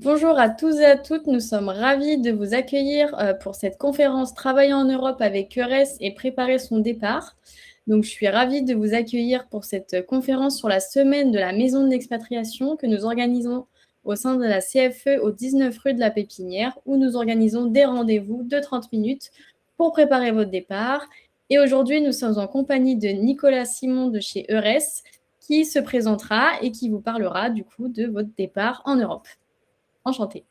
Bonjour à tous et à toutes, nous sommes ravis de vous accueillir pour cette conférence Travailler en Europe avec EURES et préparer son départ. Donc, je suis ravie de vous accueillir pour cette conférence sur la semaine de la maison de l'expatriation que nous organisons au sein de la CFE au 19 rue de la Pépinière, où nous organisons des rendez-vous de 30 minutes pour préparer votre départ. Et aujourd'hui, nous sommes en compagnie de Nicolas Simon de chez EURES, qui se présentera et qui vous parlera du coup de votre départ en Europe. Enchantée.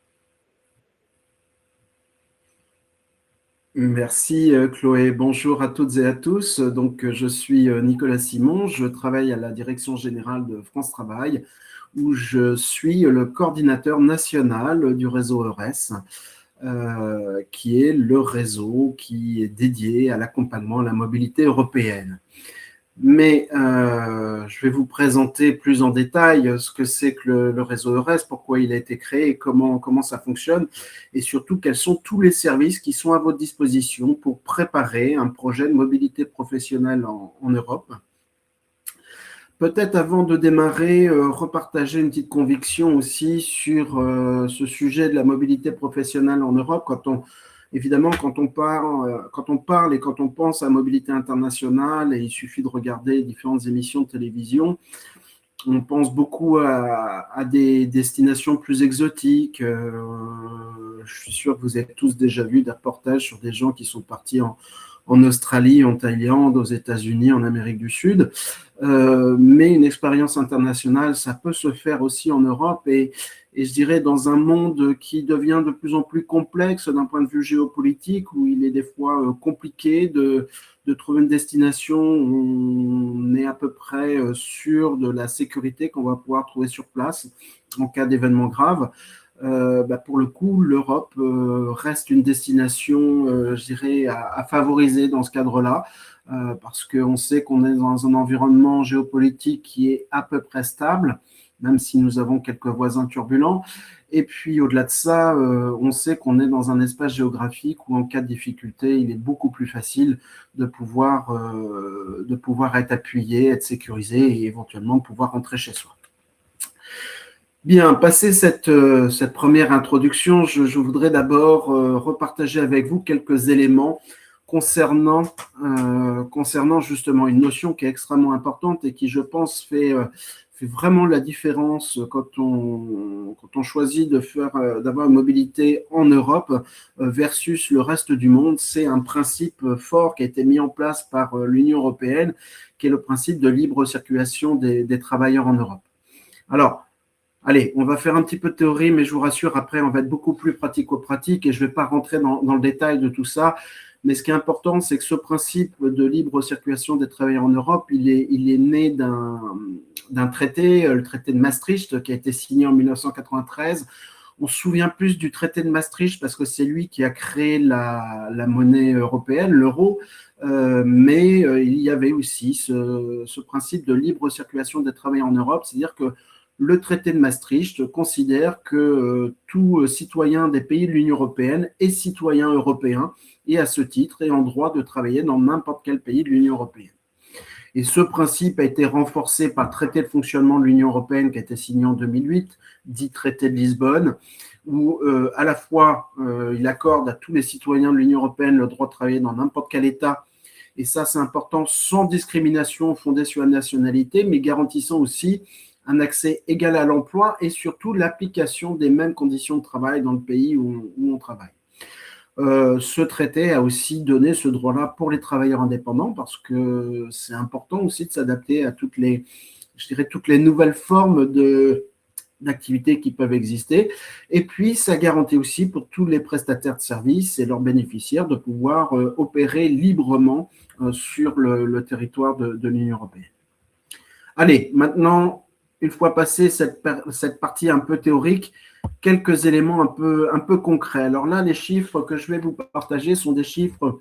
Merci Chloé. Bonjour à toutes et à tous. Donc, je suis Nicolas Simon. Je travaille à la Direction générale de France Travail, où je suis le coordinateur national du réseau EURES, qui est le réseau qui est dédié à l'accompagnement à la mobilité européenne. Mais je vais vous présenter plus en détail ce que c'est que le réseau EURES, pourquoi il a été créé, comment ça fonctionne, et surtout quels sont tous les services qui sont à votre disposition pour préparer un projet de mobilité professionnelle en Europe. Peut-être avant de démarrer, repartager une petite conviction aussi sur ce sujet de la mobilité professionnelle en Europe. Évidemment, quand on parle et quand on pense à mobilité internationale, et il suffit de regarder différentes émissions de télévision, on pense beaucoup à des destinations plus exotiques. Je suis sûr que vous avez tous déjà vu des reportages sur des gens qui sont partis en Australie, en Thaïlande, aux États-Unis, en Amérique du Sud. Mais une expérience internationale, ça peut se faire aussi en Europe et je dirais dans un monde qui devient de plus en plus complexe d'un point de vue géopolitique, où il est des fois compliqué de trouver une destination où on est à peu près sûr de la sécurité qu'on va pouvoir trouver sur place en cas d'événement grave. Pour le coup, l'Europe reste une destination, je dirais, à favoriser dans ce cadre-là, parce qu'on sait qu'on est dans un environnement géopolitique qui est à peu près stable, même si nous avons quelques voisins turbulents. Et puis, au-delà de ça, on sait qu'on est dans un espace géographique où, en cas de difficulté, il est beaucoup plus facile de pouvoir être appuyé, être sécurisé et éventuellement pouvoir rentrer chez soi. Bien, passé cette première introduction, je voudrais d'abord repartager avec vous quelques éléments concernant justement une notion qui est extrêmement importante et qui, je pense, fait vraiment la différence quand on choisit d'avoir une mobilité en Europe versus le reste du monde. C'est un principe fort qui a été mis en place par l'Union européenne, qui est le principe de libre circulation des travailleurs en Europe. Alors, allez, on va faire un petit peu de théorie, mais je vous rassure, après, on va être beaucoup plus pratico-pratique et je ne vais pas rentrer dans le détail de tout ça. Mais ce qui est important, c'est que ce principe de libre circulation des travailleurs en Europe, il est né d'un traité, le traité de Maastricht, qui a été signé en 1993. On se souvient plus du traité de Maastricht parce que c'est lui qui a créé la monnaie européenne, l'euro, mais il y avait aussi ce principe de libre circulation des travailleurs en Europe, c'est-à-dire que le traité de Maastricht considère que tout citoyen des pays de l'Union européenne est citoyen européen et à ce titre est en droit de travailler dans n'importe quel pays de l'Union européenne. Et ce principe a été renforcé par le traité de fonctionnement de l'Union européenne qui a été signé en 2008, dit traité de Lisbonne, où à la fois il accorde à tous les citoyens de l'Union européenne le droit de travailler dans n'importe quel État, et ça c'est important, sans discrimination fondée sur la nationalité, mais garantissant aussi un accès égal à l'emploi et surtout l'application des mêmes conditions de travail dans le pays où on travaille. Ce traité a aussi donné ce droit-là pour les travailleurs indépendants parce que c'est important aussi de s'adapter à toutes les nouvelles formes d'activités qui peuvent exister. Et puis, ça garantit aussi pour tous les prestataires de services et leurs bénéficiaires de pouvoir opérer librement sur le territoire de l'Union européenne. Allez, maintenant, une fois passée cette partie un peu théorique, quelques éléments un peu concrets. Alors là, les chiffres que je vais vous partager sont des chiffres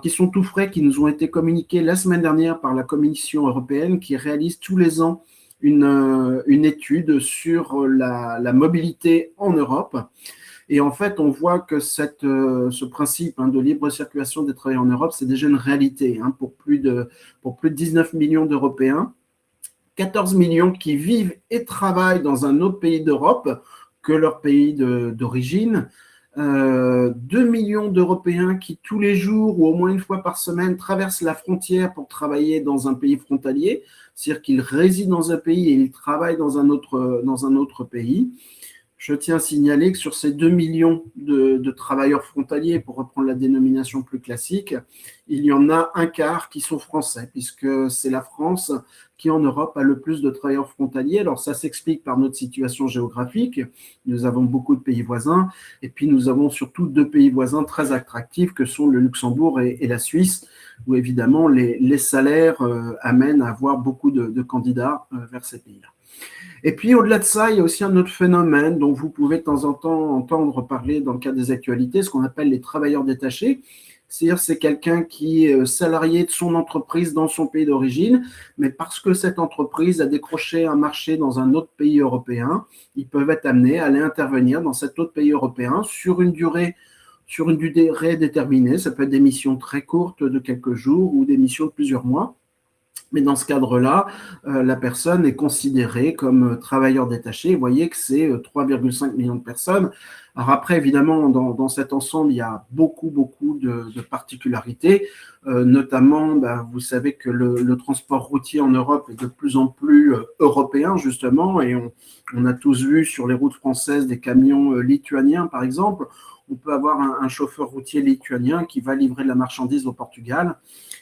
qui sont tout frais, qui nous ont été communiqués la semaine dernière par la Commission européenne, qui réalise tous les ans une étude sur la mobilité en Europe. Et en fait, on voit que ce principe de libre circulation des travailleurs en Europe, c'est déjà une réalité pour plus de 19 millions d'Européens. 14 millions qui vivent et travaillent dans un autre pays d'Europe que leur pays d'origine. 2 millions d'Européens qui tous les jours ou au moins une fois par semaine traversent la frontière pour travailler dans un pays frontalier, c'est-à-dire qu'ils résident dans un pays et ils travaillent dans un autre pays. Je tiens à signaler que sur ces 2 millions de travailleurs frontaliers, pour reprendre la dénomination plus classique, il y en a un quart qui sont français, puisque c'est la France qui, en Europe, a le plus de travailleurs frontaliers. Alors, ça s'explique par notre situation géographique. Nous avons beaucoup de pays voisins, et puis nous avons surtout 2 pays voisins très attractifs, que sont le Luxembourg et la Suisse, où évidemment les salaires amènent à avoir beaucoup de candidats vers ces pays-là. Et puis, au-delà de ça, il y a aussi un autre phénomène dont vous pouvez de temps en temps entendre parler dans le cadre des actualités, ce qu'on appelle les travailleurs détachés. C'est-à-dire, c'est quelqu'un qui est salarié de son entreprise dans son pays d'origine, mais parce que cette entreprise a décroché un marché dans un autre pays européen, ils peuvent être amenés à aller intervenir dans cet autre pays européen sur une durée déterminée. Ça peut être des missions très courtes de quelques jours ou des missions de plusieurs mois. Mais dans ce cadre-là, la personne est considérée comme travailleur détaché. Vous voyez que c'est 3,5 millions de personnes. Alors après, évidemment, dans cet ensemble, il y a beaucoup de particularités. Notamment, vous savez que le transport routier en Europe est de plus en plus européen, justement, et on a tous vu sur les routes françaises des camions lituaniens, par exemple. On peut avoir un chauffeur routier lituanien qui va livrer de la marchandise au Portugal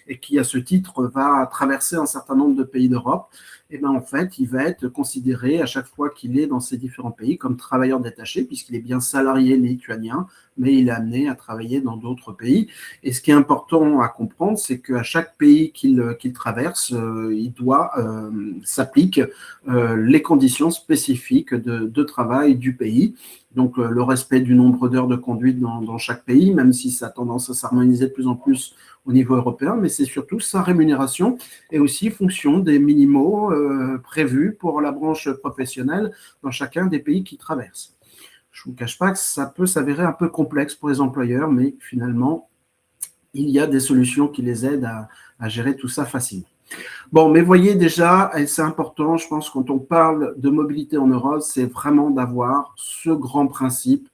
et qui, à ce titre, va traverser un certain nombre de pays d'Europe. Et bien, en fait, il va être considéré à chaque fois qu'il est dans ces différents pays comme travailleur détaché, puisqu'il est bien salarié lituanien, mais il est amené à travailler dans d'autres pays. Et ce qui est important à comprendre, c'est qu'à chaque pays qu'il traverse, il doit s'applique les conditions spécifiques de travail du pays. Donc, le respect du nombre d'heures de conduite dans chaque pays, même si ça a tendance à s'harmoniser de plus en plus au niveau européen, mais c'est surtout sa rémunération et aussi fonction des minimaux prévus pour la branche professionnelle dans chacun des pays qui traversent. Je ne vous cache pas que ça peut s'avérer un peu complexe pour les employeurs, mais finalement, il y a des solutions qui les aident à gérer tout ça facilement. Bon, mais voyez déjà, et c'est important, je pense, quand on parle de mobilité en Europe, c'est vraiment d'avoir ce grand principe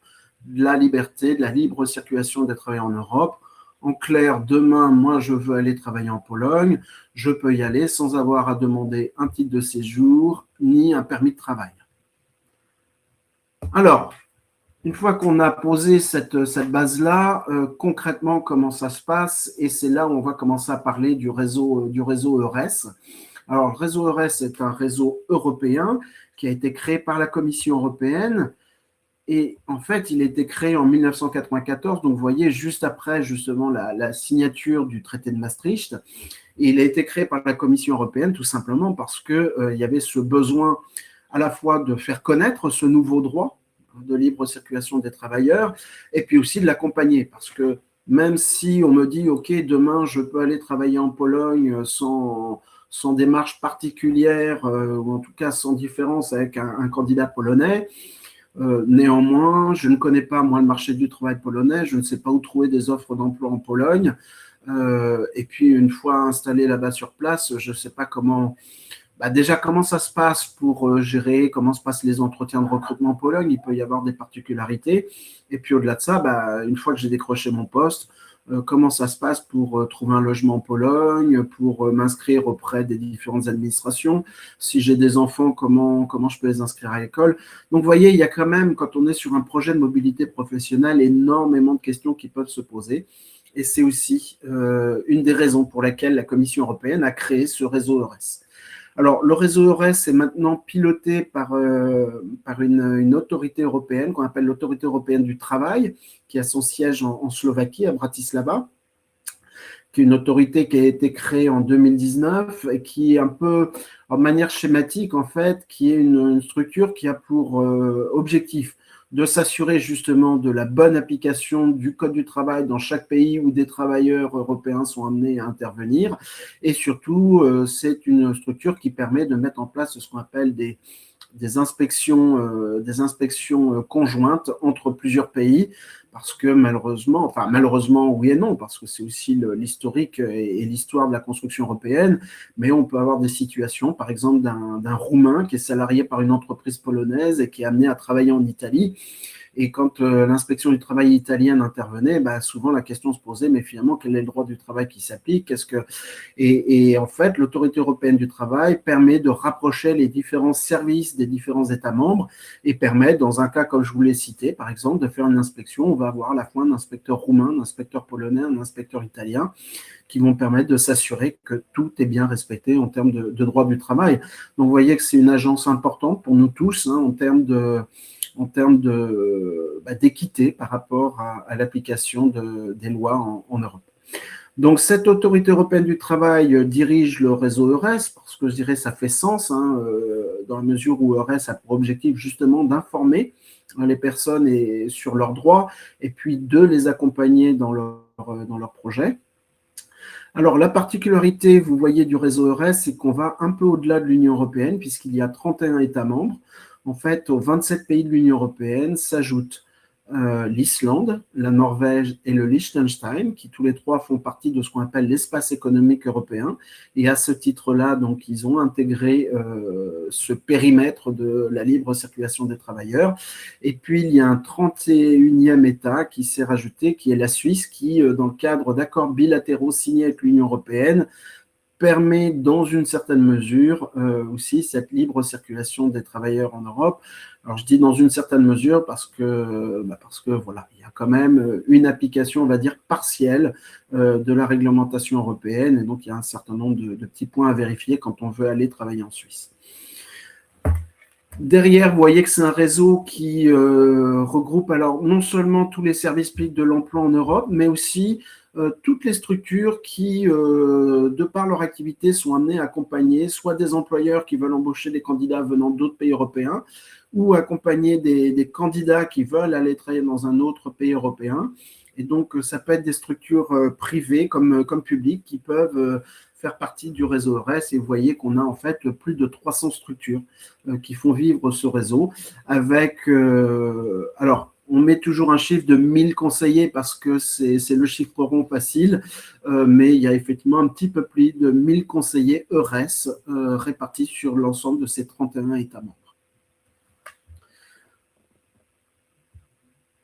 de la liberté, de la libre circulation des travailleurs en Europe. En clair, demain, moi, je veux aller travailler en Pologne, je peux y aller sans avoir à demander un titre de séjour ni un permis de travail. Alors, une fois qu'on a posé cette base-là, concrètement, comment ça se passe? Et c'est là où on va commencer à parler du réseau EURES. Alors, le réseau EURES est un réseau européen qui a été créé par la Commission européenne. Et en fait, il a été créé en 1994, donc vous voyez, juste après justement la signature du traité de Maastricht. Et il a été créé par la Commission européenne tout simplement parce qu'il y avait ce besoin à la fois de faire connaître ce nouveau droit de libre circulation des travailleurs et puis aussi de l'accompagner. Parce que même si on me dit, OK, demain, je peux aller travailler en Pologne sans démarche particulière ou en tout cas sans différence avec un candidat polonais, néanmoins, je ne connais pas, moi, le marché du travail polonais, je ne sais pas où trouver des offres d'emploi en Pologne. Et puis, une fois installé là-bas sur place, je ne sais pas comment, déjà, comment ça se passe pour gérer, comment se passent les entretiens de recrutement en Pologne. Il peut y avoir des particularités. Et puis, au-delà de ça, une fois que j'ai décroché mon poste, comment ça se passe pour trouver un logement en Pologne, pour m'inscrire auprès des différentes administrations. Si j'ai des enfants, comment je peux les inscrire à l'école. Donc, vous voyez, il y a quand même, quand on est sur un projet de mobilité professionnelle, énormément de questions qui peuvent se poser. Et c'est aussi une des raisons pour lesquelles la Commission européenne a créé ce réseau EURES. Alors, le réseau EURES est maintenant piloté par une autorité européenne qu'on appelle l'Autorité européenne du travail, qui a son siège en Slovaquie, à Bratislava, qui est une autorité qui a été créée en 2019 et qui est un peu, en manière schématique, en fait, qui est une structure qui a pour objectif de s'assurer justement de la bonne application du Code du travail dans chaque pays où des travailleurs européens sont amenés à intervenir. Et surtout, c'est une structure qui permet de mettre en place ce qu'on appelle des des inspections conjointes entre plusieurs pays, parce que malheureusement oui et non, parce que c'est aussi l'historique et l'histoire de la construction européenne, mais on peut avoir des situations, par exemple, d'un Roumain qui est salarié par une entreprise polonaise et qui est amené à travailler en Italie. Et quand l'inspection du travail italienne intervenait, souvent la question se posait, mais finalement, quel est le droit du travail qui s'applique? Et en fait, l'autorité européenne du travail permet de rapprocher les différents services des différents États membres et permet, dans un cas comme je vous l'ai cité, par exemple, de faire une inspection. On va avoir à la fois un inspecteur roumain, un inspecteur polonais, un inspecteur italien, qui vont permettre de s'assurer que tout est bien respecté en termes de droit du travail. Donc, vous voyez que c'est une agence importante pour nous tous en termes d'équité par rapport à l'application des lois en Europe. Donc, cette autorité européenne du travail dirige le réseau EURES, parce que je dirais ça fait sens, dans la mesure où EURES a pour objectif justement d'informer les personnes sur leurs droits et puis de les accompagner dans leur projet. Alors, la particularité, vous voyez, du réseau EURES, c'est qu'on va un peu au-delà de l'Union européenne, puisqu'il y a 31 États membres. En fait, aux 27 pays de l'Union européenne s'ajoutent l'Islande, la Norvège et le Liechtenstein, qui tous les trois font partie de ce qu'on appelle l'espace économique européen. Et à ce titre-là, donc, ils ont intégré ce périmètre de la libre circulation des travailleurs. Et puis, il y a un 31e État qui s'est rajouté, qui est la Suisse, qui, dans le cadre d'accords bilatéraux signés avec l'Union européenne, permet dans une certaine mesure aussi cette libre circulation des travailleurs en Europe. Alors je dis dans une certaine mesure parce que voilà, il y a quand même une application, on va dire, partielle de la réglementation européenne, et donc il y a un certain nombre de petits points à vérifier quand on veut aller travailler en Suisse. Derrière, vous voyez que c'est un réseau qui regroupe alors non seulement tous les services publics de l'emploi en Europe, mais aussi toutes les structures qui, de par leur activité, sont amenées à accompagner soit des employeurs qui veulent embaucher des candidats venant d'autres pays européens, ou accompagner des candidats qui veulent aller travailler dans un autre pays européen. Et donc, ça peut être des structures privées comme publiques qui peuvent faire partie du réseau EURES. Et vous voyez qu'on a en fait plus de 300 structures qui font vivre ce réseau avec… alors, on met toujours un chiffre de 1000 conseillers parce que c'est le chiffre rond facile, mais il y a effectivement un petit peu plus de 1000 conseillers EURES répartis sur l'ensemble de ces 31 États membres.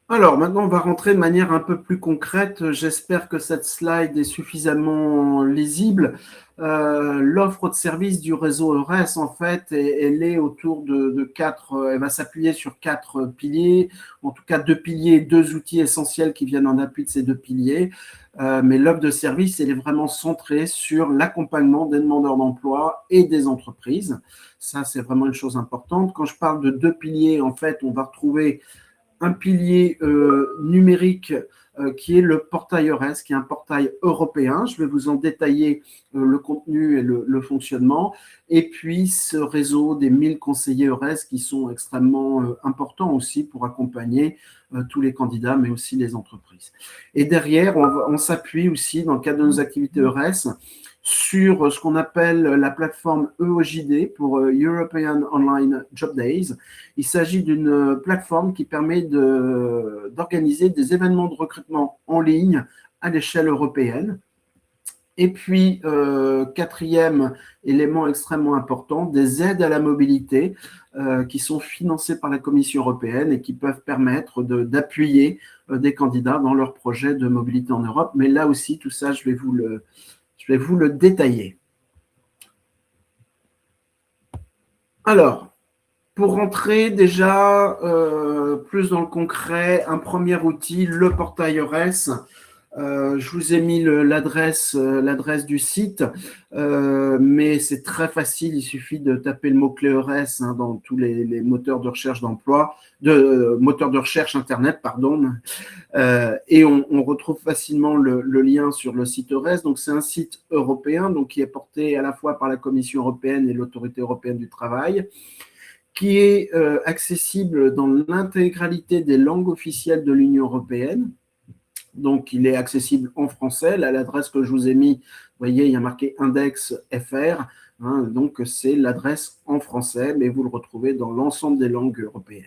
Alors, maintenant, on va rentrer de manière un peu plus concrète. J'espère que cette slide est suffisamment lisible. L'offre de service du réseau EURES, en fait, elle est autour de quatre, elle va s'appuyer sur 4 piliers, en tout cas 2 piliers, 2 outils essentiels qui viennent en appui de ces 2 piliers. Mais l'offre de service, elle est vraiment centrée sur l'accompagnement des demandeurs d'emploi et des entreprises. Ça, c'est vraiment une chose importante. Quand je parle de 2 piliers, en fait, on va retrouver un pilier numérique qui est le portail EURES, qui est un portail européen. Je vais vous en détailler le contenu et le fonctionnement. Et puis, ce réseau des 1000 conseillers EURES qui sont extrêmement importants aussi pour accompagner tous les candidats, mais aussi les entreprises. Et derrière, on s'appuie aussi, dans le cadre de nos activités EURES, sur ce qu'on appelle la plateforme EOJD pour European Online Job Days. Il s'agit d'une plateforme qui permet d'organiser des événements de recrutement en ligne à l'échelle européenne. Et puis, 4e élément extrêmement important, des aides à la mobilité qui sont financées par la Commission européenne et qui peuvent permettre d'appuyer des candidats dans leur projet de mobilité en Europe. Mais là aussi, tout ça, je vais vous le détailler. Alors, pour rentrer déjà plus dans le concret, un premier outil, le portail EURES. Je vous ai mis l'adresse du site, mais c'est très facile, il suffit de taper le mot-clé EURES dans tous les moteurs de recherche d'emploi, moteurs de recherche Internet, pardon, et on retrouve facilement le lien sur le site EURES. Donc, c'est un site européen donc, qui est porté à la fois par la Commission européenne et l'Autorité européenne du travail, qui est accessible dans l'intégralité des langues officielles de l'Union européenne. Donc, il est accessible en français. Là, l'adresse que je vous ai mis, vous voyez, il y a marqué index.fr, hein. Donc, c'est l'adresse en français, mais vous le retrouvez dans l'ensemble des langues européennes.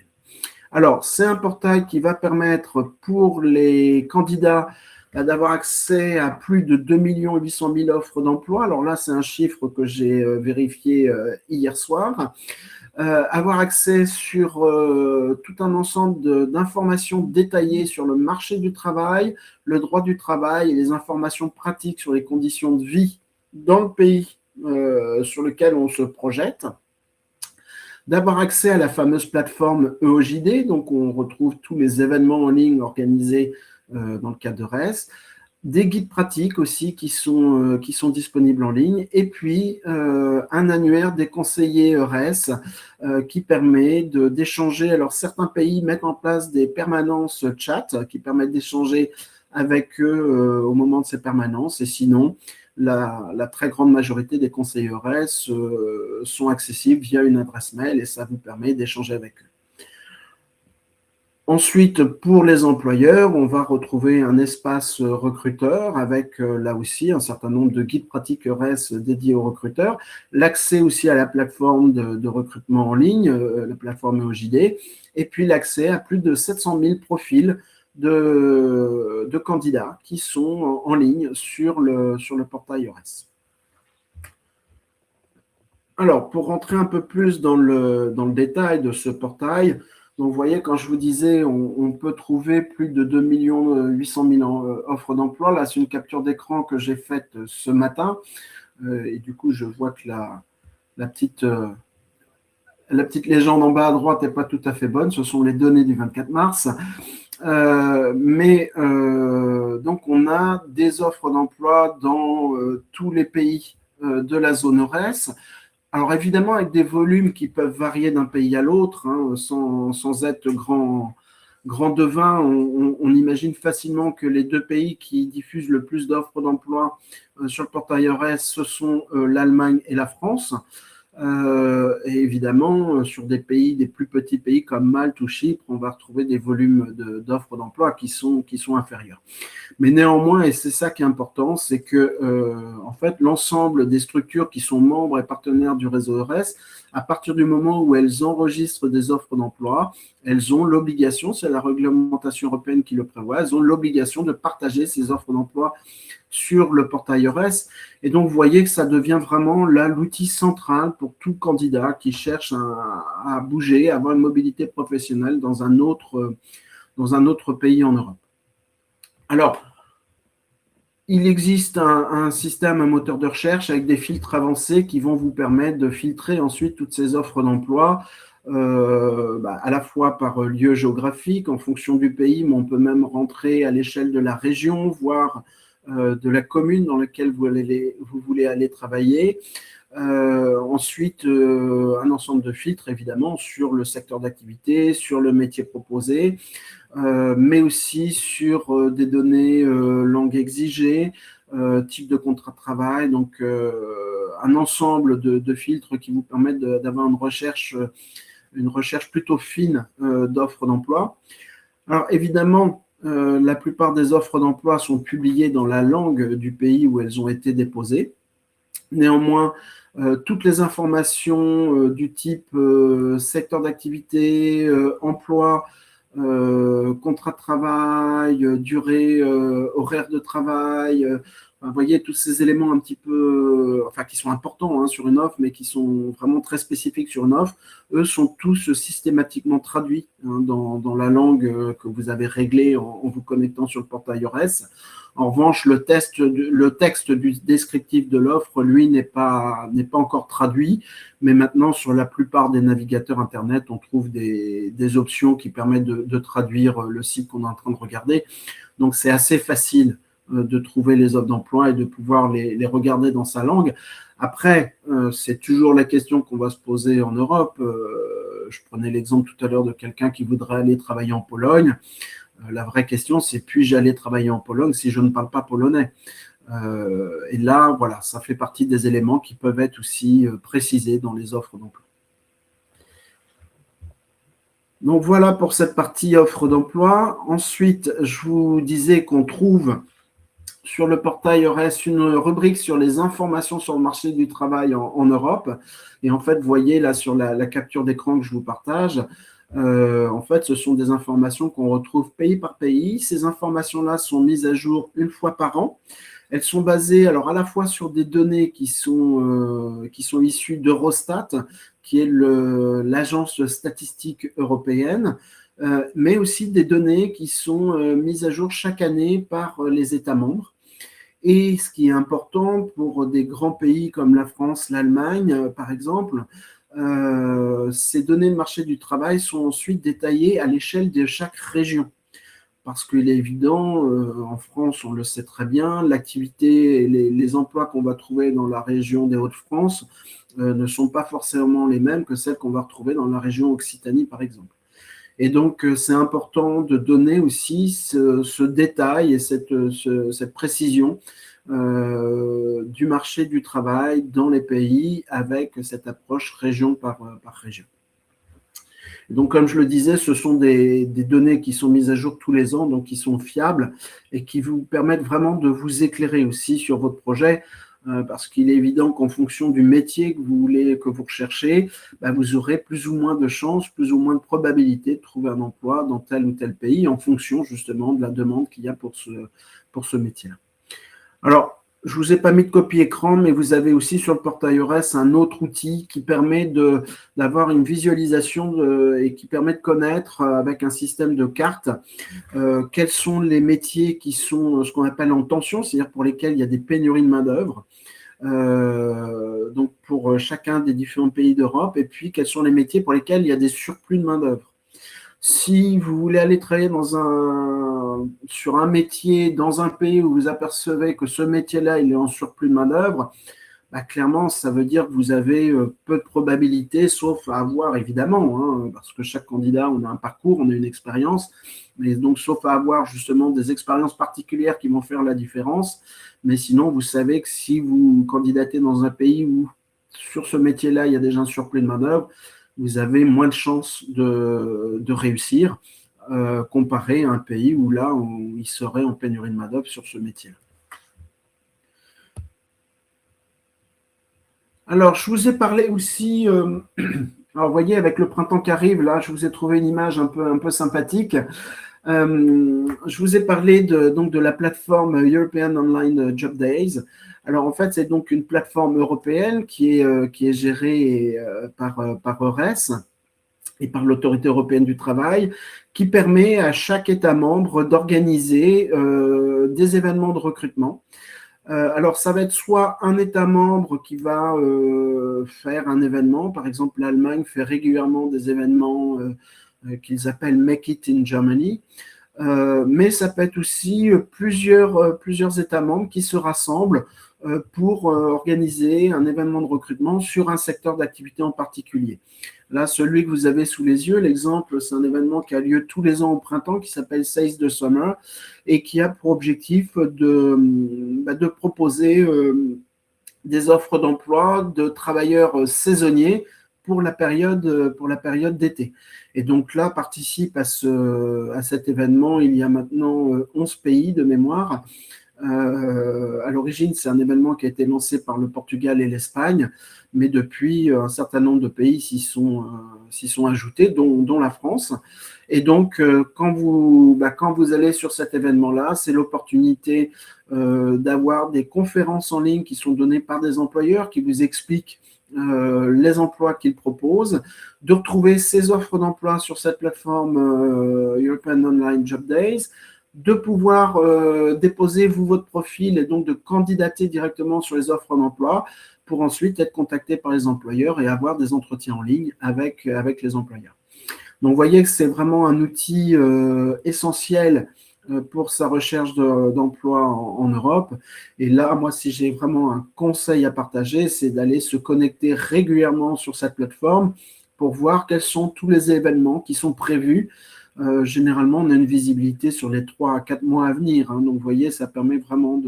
Alors, c'est un portail qui va permettre pour les candidats d'avoir accès à plus de 2 800 000 offres d'emploi. Alors là, c'est un chiffre que j'ai vérifié hier soir. Avoir accès sur tout un ensemble d'informations détaillées sur le marché du travail, le droit du travail et les informations pratiques sur les conditions de vie dans le pays sur lequel on se projette. D'avoir accès à la fameuse plateforme EOJD, donc on retrouve tous les événements en ligne organisés dans le cadre de RES, des guides pratiques aussi qui sont disponibles en ligne, et puis un annuaire des conseillers RES qui permet d'échanger. Alors certains pays mettent en place des permanences chat qui permettent d'échanger avec eux au moment de ces permanences, et sinon la très grande majorité des conseillers RES sont accessibles via une adresse mail, et ça vous permet d'échanger avec eux. Ensuite, pour les employeurs, on va retrouver un espace recruteur avec là aussi un certain nombre de guides pratiques RES dédiés aux recruteurs, l'accès aussi à la plateforme de recrutement en ligne, la plateforme EOJD, et puis l'accès à plus de 700 000 profils de candidats qui sont en ligne sur le portail RES. Alors, pour rentrer un peu plus dans le détail de ce portail, donc vous voyez, quand je vous disais, on peut trouver plus de 2 800 000 offres d'emploi. Là, c'est une capture d'écran que j'ai faite ce matin. Et du coup, je vois que la petite légende en bas à droite n'est pas tout à fait bonne. Ce sont les données du 24 mars. Donc, on a des offres d'emploi dans tous les pays de la zone EURES. Alors évidemment, avec des volumes qui peuvent varier d'un pays à l'autre, hein, sans être grand devin, on imagine facilement que les deux pays qui diffusent le plus d'offres d'emploi sur le portail EURES, ce sont l'Allemagne et la France. Et évidemment, sur des plus petits pays comme Malte ou Chypre, on va retrouver des volumes d'offres d'emploi qui sont inférieurs. Mais néanmoins, et c'est ça qui est important, c'est que en fait, l'ensemble des structures qui sont membres et partenaires du réseau EURES, à partir du moment où elles enregistrent des offres d'emploi, elles ont l'obligation, c'est la réglementation européenne qui le prévoit, elles ont l'obligation de partager ces offres d'emploi sur le portail EURES. Et donc, vous voyez que ça devient vraiment là l'outil central pour tout candidat qui cherche à bouger, à avoir une mobilité professionnelle dans un autre pays en Europe. Alors, il existe un système, un moteur de recherche avec des filtres avancés qui vont vous permettre de filtrer ensuite toutes ces offres d'emploi, à la fois par lieu géographique, en fonction du pays, mais on peut même rentrer à l'échelle de la région, voire de la commune dans laquelle vous voulez aller travailler. Ensuite, un ensemble de filtres, évidemment, sur le secteur d'activité, sur le métier proposé, mais aussi sur des données langue exigée, type de contrat de travail, donc un ensemble de filtres qui vous permettent d'avoir une recherche plutôt fine d'offres d'emploi. Alors évidemment, la plupart des offres d'emploi sont publiées dans la langue du pays où elles ont été déposées. Néanmoins, toutes les informations du type secteur d'activité, emploi, contrat de travail, durée, horaire de travail, vous voyez tous ces éléments un petit peu, qui sont importants sur une offre, mais qui sont vraiment très spécifiques sur une offre, eux sont tous systématiquement traduits dans la langue que vous avez réglée en vous connectant sur le portail EURES. En revanche, le texte du descriptif de l'offre, lui, n'est pas encore traduit, mais maintenant, sur la plupart des navigateurs Internet, on trouve des options qui permettent de traduire le site qu'on est en train de regarder. Donc, c'est assez facile de trouver les offres d'emploi et de pouvoir les regarder dans sa langue. Après, c'est toujours la question qu'on va se poser en Europe. Je prenais l'exemple tout à l'heure de quelqu'un qui voudrait aller travailler en Pologne. La vraie question, c'est puis-je aller travailler en Pologne si je ne parle pas polonais? Et là, voilà, ça fait partie des éléments qui peuvent être aussi précisés dans les offres d'emploi. Donc voilà pour cette partie offre d'emploi. Ensuite, je vous disais qu'on trouve sur le portail EURES une rubrique sur les informations sur le marché du travail en Europe. Et en fait, vous voyez là sur la capture d'écran que je vous partage, en fait, ce sont des informations qu'on retrouve pays par pays. Ces informations-là sont mises à jour une fois par an. Elles sont basées alors à la fois sur des données qui sont issues d'Eurostat, qui est l'agence statistique européenne, mais aussi des données qui sont mises à jour chaque année par les États membres. Et ce qui est important pour des grands pays comme la France, l'Allemagne, par exemple, ces données de marché du travail sont ensuite détaillées à l'échelle de chaque région. Parce qu'il est évident, en France, on le sait très bien, l'activité et les emplois qu'on va trouver dans la région des Hauts-de-France ne sont pas forcément les mêmes que celles qu'on va retrouver dans la région Occitanie, par exemple. Et donc, c'est important de donner aussi ce détail et cette précision du marché du travail dans les pays avec cette approche région par région. Donc, comme je le disais, ce sont des données qui sont mises à jour tous les ans, donc qui sont fiables et qui vous permettent vraiment de vous éclairer aussi sur votre projet, parce qu'il est évident qu'en fonction du métier que vous recherchez, vous aurez plus ou moins de chances, plus ou moins de probabilité de trouver un emploi dans tel ou tel pays en fonction justement de la demande qu'il y a pour ce métier. Alors, je ne vous ai pas mis de copie écran, mais vous avez aussi sur le portail EURES un autre outil qui permet d'avoir une visualisation et qui permet de connaître avec un système de cartes quels sont les métiers qui sont ce qu'on appelle en tension, c'est-à-dire pour lesquels il y a des pénuries de main-d'œuvre. Donc pour chacun des différents pays d'Europe, et puis quels sont les métiers pour lesquels il y a des surplus de main-d'œuvre. Si vous voulez aller travailler sur un métier dans un pays où vous apercevez que ce métier-là, il est en surplus de main-d'œuvre, clairement, ça veut dire que vous avez peu de probabilités, sauf à avoir, évidemment, parce que chaque candidat, on a un parcours, on a une expérience, mais donc sauf à avoir justement des expériences particulières qui vont faire la différence. Mais sinon, vous savez que si vous candidatez dans un pays où, sur ce métier-là, il y a déjà un surplus de main-d'œuvre, vous avez moins de chances de réussir comparé à un pays où là, il serait en pénurie de main-d'œuvre sur ce métier-là. Alors, je vous ai parlé aussi, alors vous voyez, avec le printemps qui arrive, là, je vous ai trouvé une image un peu sympathique. Je vous ai parlé donc de la plateforme European Online Job Days. Alors, en fait, c'est donc une plateforme européenne qui est gérée par EURES et par l'Autorité européenne du travail, qui permet à chaque État membre d'organiser des événements de recrutement. Alors, ça va être soit un État membre qui va faire un événement. Par exemple, l'Allemagne fait régulièrement des événements qu'ils appellent Make It in Germany. Mais ça peut être aussi plusieurs États membres qui se rassemblent pour organiser un événement de recrutement sur un secteur d'activité en particulier. Là, celui que vous avez sous les yeux, l'exemple, c'est un événement qui a lieu tous les ans au printemps qui s'appelle Sales the Summer et qui a pour objectif de proposer des offres d'emploi de travailleurs saisonniers pour la période d'été. Et donc là, participe à cet événement, il y a maintenant 11 pays de mémoire. À l'origine, c'est un événement qui a été lancé par le Portugal et l'Espagne, mais depuis, un certain nombre de pays s'y sont ajoutés, dont la France. Et donc, quand vous allez sur cet événement-là, c'est l'opportunité d'avoir des conférences en ligne qui sont données par des employeurs qui vous expliquent les emplois qu'ils proposent, de retrouver ces offres d'emploi sur cette plateforme European Online Job Days, de pouvoir déposer votre profil et donc de candidater directement sur les offres d'emploi pour ensuite être contacté par les employeurs et avoir des entretiens en ligne avec les employeurs. Donc, vous voyez que c'est vraiment un outil essentiel pour sa recherche d'emploi en Europe. Et là, moi, si j'ai vraiment un conseil à partager, c'est d'aller se connecter régulièrement sur cette plateforme pour voir quels sont tous les événements qui sont prévus. Généralement, on a une visibilité sur les 3 à 4 mois à venir. Donc, vous voyez, ça permet vraiment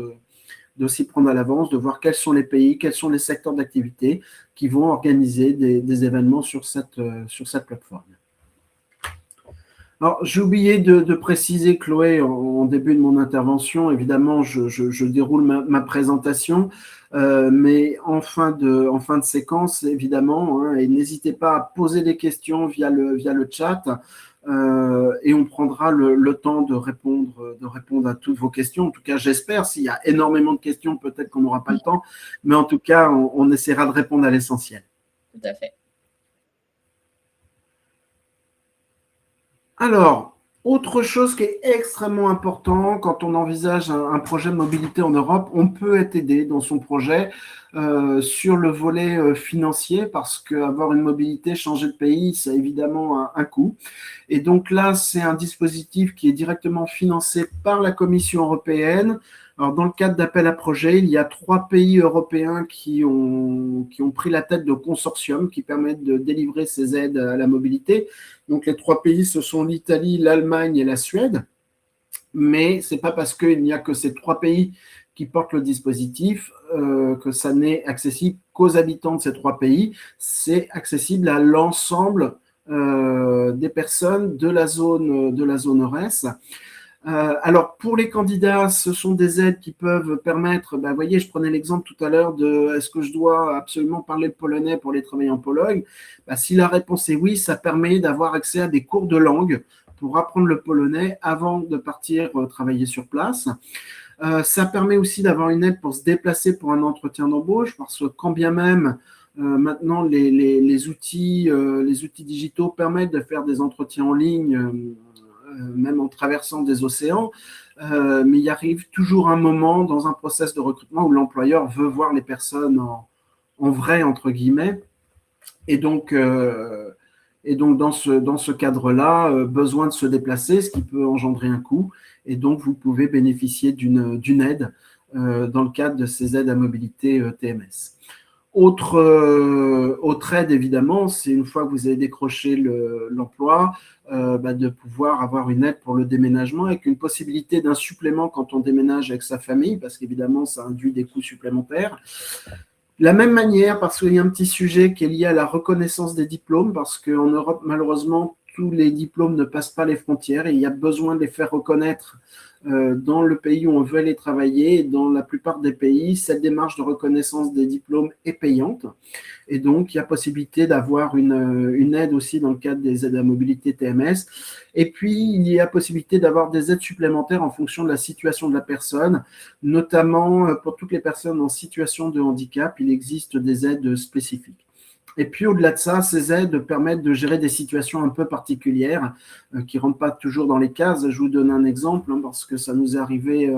de s'y prendre à l'avance, de voir quels sont les pays, quels sont les secteurs d'activité qui vont organiser des événements sur cette plateforme. Alors, j'ai oublié de préciser, Chloé, en début de mon intervention, évidemment, je déroule ma présentation, mais en fin de séquence, évidemment, hein, et n'hésitez pas à poser des questions via le chat, et on prendra le temps de répondre à toutes vos questions. En tout cas, j'espère. S'il y a énormément de questions, peut-être qu'on n'aura pas le temps, mais en tout cas, on essaiera de répondre à l'essentiel. Tout à fait. Alors, autre chose qui est extrêmement important quand on envisage un projet de mobilité en Europe, on peut être aidé dans son projet sur le volet financier parce qu'avoir une mobilité, changer de pays, ça a évidemment un coût. Et donc là, c'est un dispositif qui est directement financé par la Commission européenne. Alors, dans le cadre d'appel à projet, il y a 3 pays européens qui ont pris la tête de consortiums qui permettent de délivrer ces aides à la mobilité. Donc, les 3 pays, ce sont l'Italie, l'Allemagne et la Suède. Mais ce n'est pas parce qu'il n'y a que ces 3 pays qui portent le dispositif que ça n'est accessible qu'aux habitants de ces 3 pays. C'est accessible à l'ensemble des personnes de la zone EURES. Alors, pour les candidats, ce sont des aides qui peuvent permettre, vous voyez, je prenais l'exemple tout à l'heure de est-ce que je dois absolument parler le polonais pour aller travailler en Pologne? Si la réponse est oui, ça permet d'avoir accès à des cours de langue pour apprendre le polonais avant de partir travailler sur place. Ça permet aussi d'avoir une aide pour se déplacer pour un entretien d'embauche, parce que quand bien même maintenant les outils digitaux permettent de faire des entretiens en ligne, même en traversant des océans, mais il arrive toujours un moment dans un process de recrutement où l'employeur veut voir les personnes en vrai, entre guillemets. Et donc dans ce cadre-là, besoin de se déplacer, ce qui peut engendrer un coût. Et donc, vous pouvez bénéficier d'une aide dans le cadre de ces aides à mobilité TMS. Autre aide, évidemment, c'est une fois que vous avez décroché l'emploi, de pouvoir avoir une aide pour le déménagement avec une possibilité d'un supplément quand on déménage avec sa famille, parce qu'évidemment, ça induit des coûts supplémentaires. De la même manière, parce qu'il y a un petit sujet qui est lié à la reconnaissance des diplômes, parce qu'en Europe, malheureusement, tous les diplômes ne passent pas les frontières et il y a besoin de les faire reconnaître dans le pays où on veut aller travailler. Dans la plupart des pays, cette démarche de reconnaissance des diplômes est payante. Et donc, il y a possibilité d'avoir une aide aussi dans le cadre des aides à mobilité TMS. Et puis, il y a possibilité d'avoir des aides supplémentaires en fonction de la situation de la personne, notamment pour toutes les personnes en situation de handicap, il existe des aides spécifiques. Et puis, au-delà de ça, ces aides permettent de gérer des situations un peu particulières qui ne rentrent pas toujours dans les cases. Je vous donne un exemple, parce que ça nous est arrivé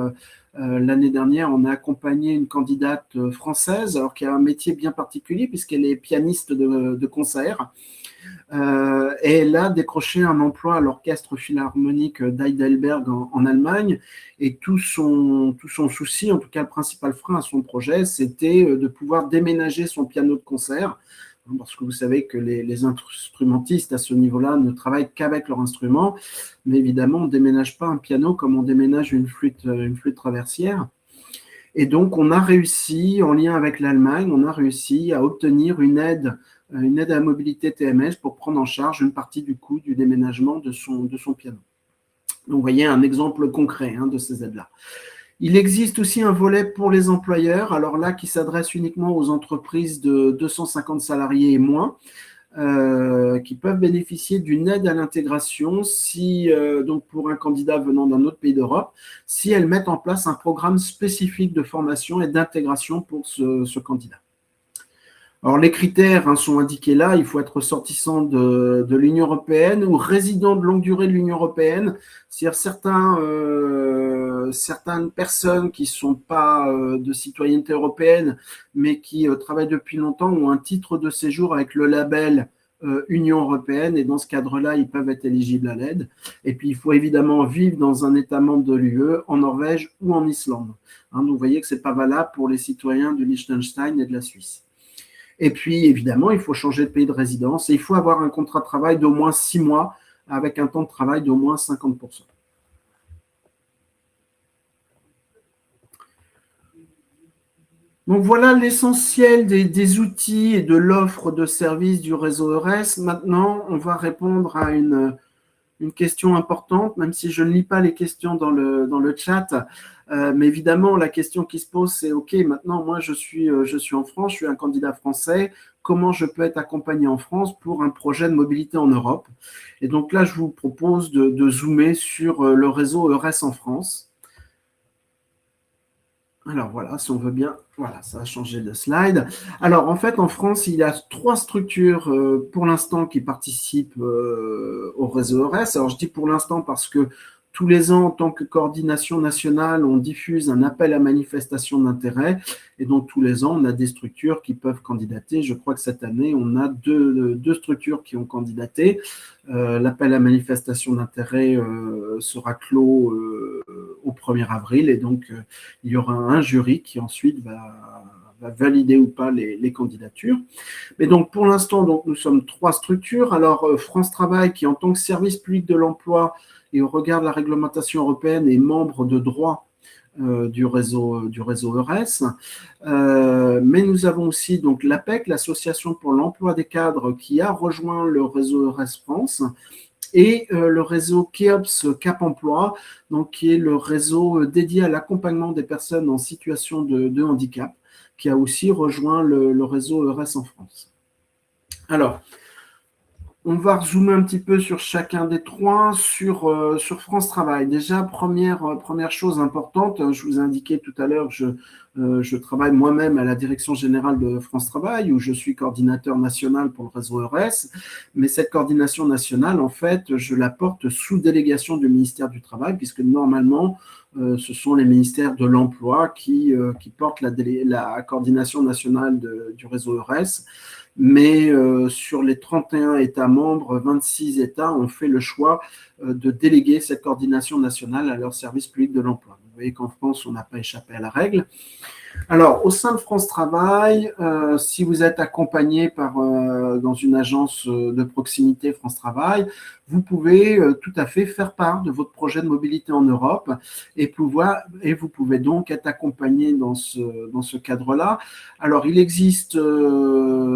l'année dernière. On a accompagné une candidate française, alors qui a un métier bien particulier, puisqu'elle est pianiste de concert. Et elle a décroché un emploi à l'Orchestre Philharmonique d'Heidelberg en Allemagne. Et tout son souci, en tout cas le principal frein à son projet, c'était de pouvoir déménager son piano de concert. Parce que vous savez que les instrumentistes à ce niveau-là ne travaillent qu'avec leur instrument, mais évidemment, on ne déménage pas un piano comme on déménage une flûte traversière. Et donc, on a réussi, en lien avec l'Allemagne, on a réussi à obtenir une aide à la mobilité TMS pour prendre en charge une partie du coût du déménagement de son piano. Donc, vous voyez un exemple concret de ces aides-là. Il existe aussi un volet pour les employeurs, alors là, qui s'adresse uniquement aux entreprises de 250 salariés et moins, qui peuvent bénéficier d'une aide à l'intégration donc pour un candidat venant d'un autre pays d'Europe, si elles mettent en place un programme spécifique de formation et d'intégration pour ce candidat. Alors, les critères sont indiqués là. Il faut être ressortissant de l'Union européenne ou résident de longue durée de l'Union européenne. C'est-à-dire certaines personnes qui ne sont pas de citoyenneté européenne, mais qui travaillent depuis longtemps, ont un titre de séjour avec le label Union européenne. Et dans ce cadre-là, ils peuvent être éligibles à l'aide. Et puis, il faut évidemment vivre dans un État membre de l'UE, en Norvège ou en Islande. Donc, vous voyez que ce n'est pas valable pour les citoyens du Liechtenstein et de la Suisse. Et puis, évidemment, il faut changer de pays de résidence et il faut avoir un contrat de travail d'au moins 6 mois avec un temps de travail d'au moins 50%. Donc, voilà l'essentiel des outils et de l'offre de services du réseau EURES. Maintenant, on va répondre à une une question importante, même si je ne lis pas les questions dans le chat. Mais évidemment, la question qui se pose, c'est OK, maintenant, moi, je suis en France, je suis un candidat français. Comment je peux être accompagné en France pour un projet de mobilité en Europe? Et donc là, je vous propose de zoomer sur le réseau EURES en France. Alors voilà, si on veut bien, voilà, ça a changé de slide. Alors en fait, en France, il y a 3 structures pour l'instant qui participent au réseau EURES. Alors je dis pour l'instant parce que tous les ans, en tant que coordination nationale, on diffuse un appel à manifestation d'intérêt. Et donc tous les ans, on a des structures qui peuvent candidater. Je crois que cette année, on a deux structures qui ont candidaté. L'appel à manifestation d'intérêt sera clos au 1er avril. Et donc, il y aura un jury qui ensuite va valider ou pas les candidatures. Mais donc, pour l'instant, donc, nous sommes 3 structures. Alors, France Travail, qui en tant que service public de l'emploi et au regard de la réglementation européenne est membre de droit du réseau EURES. Mais nous avons aussi donc l'APEC, l'Association pour l'emploi des cadres, qui a rejoint le réseau EURES France, et le réseau KEOPS Cap Emploi, donc, qui est le réseau dédié à l'accompagnement des personnes en situation de handicap, qui a aussi rejoint le réseau EURES en France. Alors, on va zoomer un petit peu sur chacun des 3, sur France Travail. Déjà, première chose importante, je vous ai indiqué tout à l'heure, je travaille moi-même à la direction générale de France Travail, où je suis coordinateur national pour le réseau EURES. Mais cette coordination nationale, en fait, je la porte sous délégation du ministère du Travail, puisque normalement, ce sont les ministères de l'Emploi qui portent la coordination nationale du réseau EURES. Mais sur les 31 États membres, 26 États ont fait le choix de déléguer cette coordination nationale à leur service public de l'emploi. Vous voyez qu'en France, on n'a pas échappé à la règle. Alors, au sein de France Travail, si vous êtes accompagné dans une agence de proximité France Travail, vous pouvez tout à fait faire part de votre projet de mobilité en Europe et vous pouvez donc être accompagné dans ce cadre-là. Alors, il existe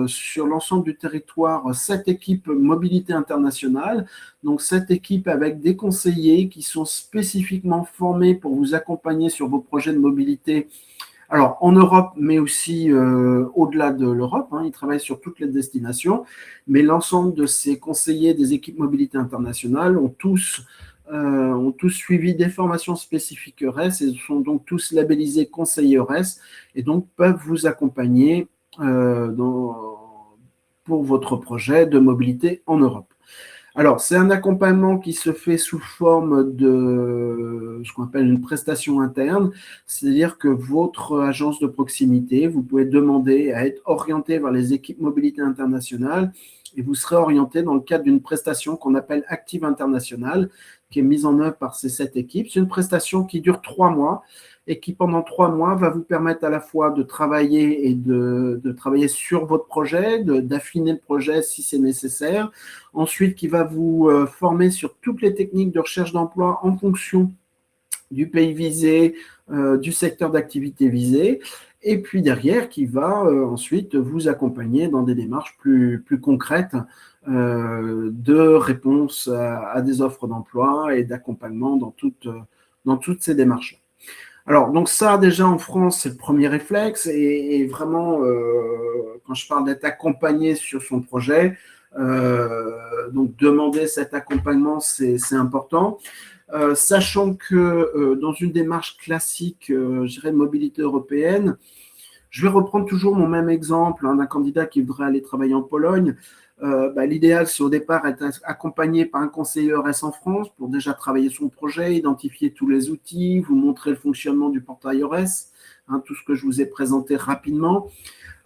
sur l'ensemble du territoire 7 équipes mobilité internationale, donc 7 équipes avec des conseillers qui sont spécifiquement formés pour vous accompagner sur vos projets de mobilité. Alors, en Europe, mais aussi au-delà de l'Europe, ils travaillent sur toutes les destinations, mais l'ensemble de ces conseillers des équipes mobilité internationale ont tous suivi des formations spécifiques EURES et sont donc tous labellisés conseillers EURES et donc peuvent vous accompagner pour votre projet de mobilité en Europe. Alors, c'est un accompagnement qui se fait sous forme de ce qu'on appelle une prestation interne, c'est-à-dire que votre agence de proximité, vous pouvez demander à être orienté vers les équipes mobilité internationale et vous serez orienté dans le cadre d'une prestation qu'on appelle Active International, qui est mise en œuvre par ces 7 équipes. C'est une prestation qui dure 3 mois et qui, pendant 3 mois, va vous permettre à la fois de travailler et de travailler sur votre projet, d'affiner le projet si c'est nécessaire. Ensuite, qui va vous former sur toutes les techniques de recherche d'emploi en fonction du pays visé, du secteur d'activité visé. Et puis derrière, qui va ensuite vous accompagner dans des démarches plus concrètes de réponse à des offres d'emploi et d'accompagnement dans toutes ces démarches. Alors, donc ça, déjà en France, c'est le premier réflexe. Et vraiment, quand je parle d'être accompagné sur son projet, donc demander cet accompagnement, c'est important. Sachant que dans une démarche classique, je dirais de mobilité européenne, je vais reprendre toujours mon même exemple d'un candidat qui voudrait aller travailler en Pologne. L'idéal, c'est au départ être accompagné par un conseiller EURES en France pour déjà travailler son projet, identifier tous les outils, vous montrer le fonctionnement du portail EURES, tout ce que je vous ai présenté rapidement.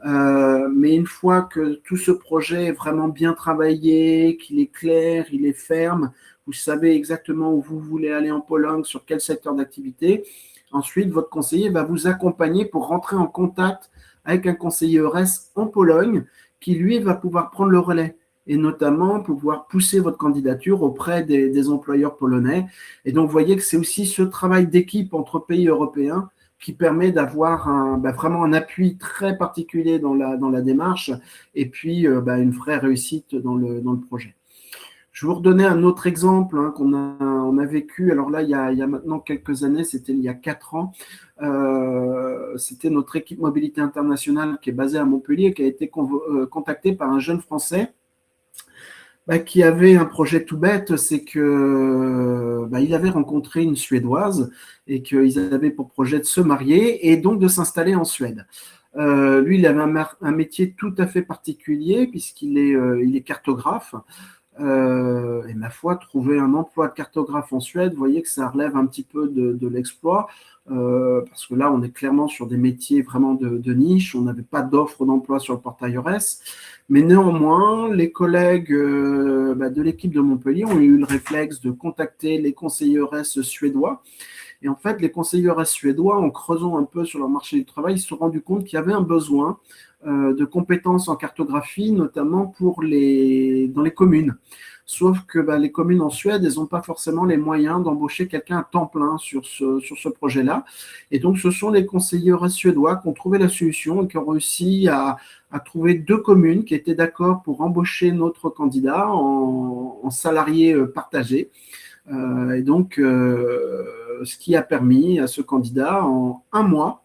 Mais une fois que tout ce projet est vraiment bien travaillé, qu'il est clair, il est ferme, vous savez exactement où vous voulez aller en Pologne, sur quel secteur d'activité, ensuite, votre conseiller va vous accompagner pour rentrer en contact avec un conseiller EURES en Pologne qui, lui, va pouvoir prendre le relais et notamment pouvoir pousser votre candidature auprès des employeurs polonais. Et donc, vous voyez que c'est aussi ce travail d'équipe entre pays européens qui permet d'avoir vraiment un appui très particulier dans la démarche et puis une vraie réussite dans le projet. Je vais vous redonner un autre exemple on a vécu. Alors là, il y a maintenant quelques années, c'était il y a 4 ans. C'était notre équipe mobilité internationale qui est basée à Montpellier, qui a été contactée par un jeune Français qui avait un projet tout bête, c'est que il avait rencontré une Suédoise et qu'ils avaient pour projet de se marier et donc de s'installer en Suède. Lui, il avait un métier tout à fait particulier puisqu'il il est cartographe. Et ma foi, trouver un emploi de cartographe en Suède, vous voyez que ça relève un petit peu de l'exploit, parce que là, on est clairement sur des métiers vraiment de niche, on n'avait pas d'offre d'emploi sur le portail EURES, mais néanmoins, les collègues de l'équipe de Montpellier ont eu le réflexe de contacter les conseillers EURES suédois. Et en fait, les conseillers EURES suédois, en creusant un peu sur leur marché du travail, se sont rendus compte qu'il y avait un besoin de compétences en cartographie, notamment dans les communes. Sauf que les communes en Suède, elles n'ont pas forcément les moyens d'embaucher quelqu'un à temps plein sur ce projet-là. Et donc, ce sont les conseillers suédois qui ont trouvé la solution et qui ont réussi à trouver 2 communes qui étaient d'accord pour embaucher notre candidat en salarié partagé. Et donc, ce qui a permis à ce candidat, en 1 mois,